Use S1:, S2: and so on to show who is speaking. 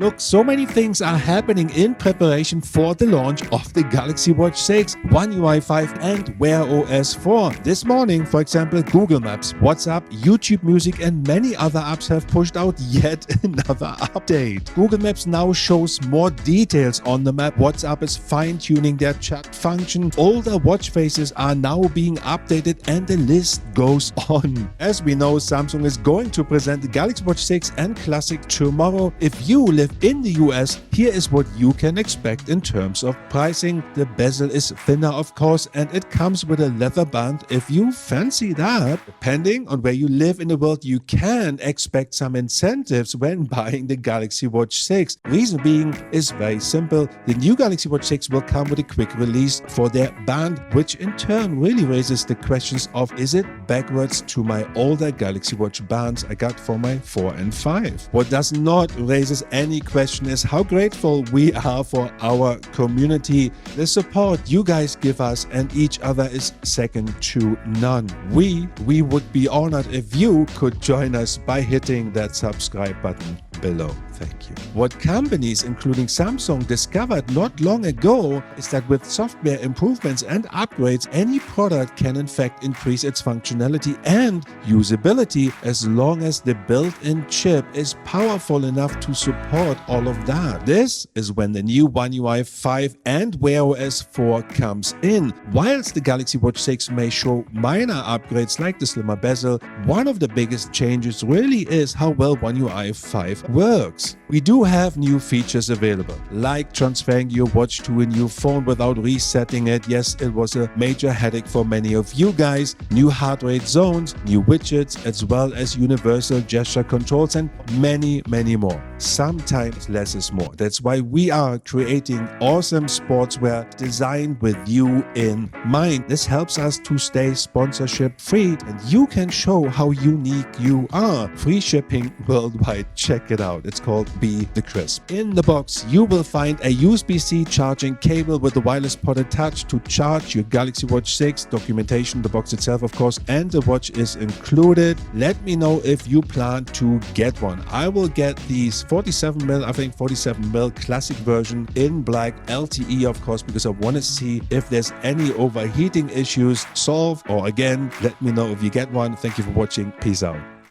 S1: Look, so many things are happening in preparation for the launch of the Galaxy Watch 6, One UI 5 and Wear OS 4. This morning, for example, Google Maps, WhatsApp, YouTube Music and many other apps have pushed out yet another update. Google Maps now shows more details on the map. WhatsApp is fine-tuning their chat function. Older watch faces are now being updated and the list goes on. As we know, Samsung is going to present the Galaxy Watch 6 and Classic tomorrow. If you live in the US, here is what you can expect in terms of pricing. The bezel is thinner, of course, and it comes with a leather band if you fancy that. Depending on where you live in the world, you can expect some incentives when buying the Galaxy Watch 6. Reason being is very simple. The new Galaxy Watch 6 will come with a quick release for their band, which in turn really raises the questions of, is it backwards to my older Galaxy Watch bands I got for my 4 and 5? What does not raises any question is how grateful we are for our community. The support you guys give us and each other is second to none. We would be honored if you could join us by hitting that subscribe button below. Thank you. What companies, including Samsung, discovered not long ago is that with software improvements and upgrades, any product can in fact increase its functionality and usability as long as the built-in chip is powerful enough to support all of that. This is when the new One UI 5 and Wear OS 4 comes in. Whilst the Galaxy Watch 6 may show minor upgrades like the slimmer bezel, one of the biggest changes really is how well One UI 5 works. We do have new features available, like transferring your watch to a new phone without resetting it. Yes, it was a major headache for many of you guys. New heart rate zones, new widgets, as well as universal gesture controls and many more. Sometimes less is more. That's why we are creating awesome sportswear designed with you in mind. This helps us to stay sponsorship free and you can show how unique you are. Free shipping worldwide. Check it out. It's called Be the Crisp. In the box, you will find a USB-C charging cable with the wireless port attached to charge your Galaxy Watch 6, documentation, the box itself, of course, and the watch is included. Let me know if you plan to get one. I will get these 47mm, I think 47mm classic version in black LTE, of course, because I want to see if there's any overheating issues solved, or again, let me know if you get one. Thank you for watching. Peace out.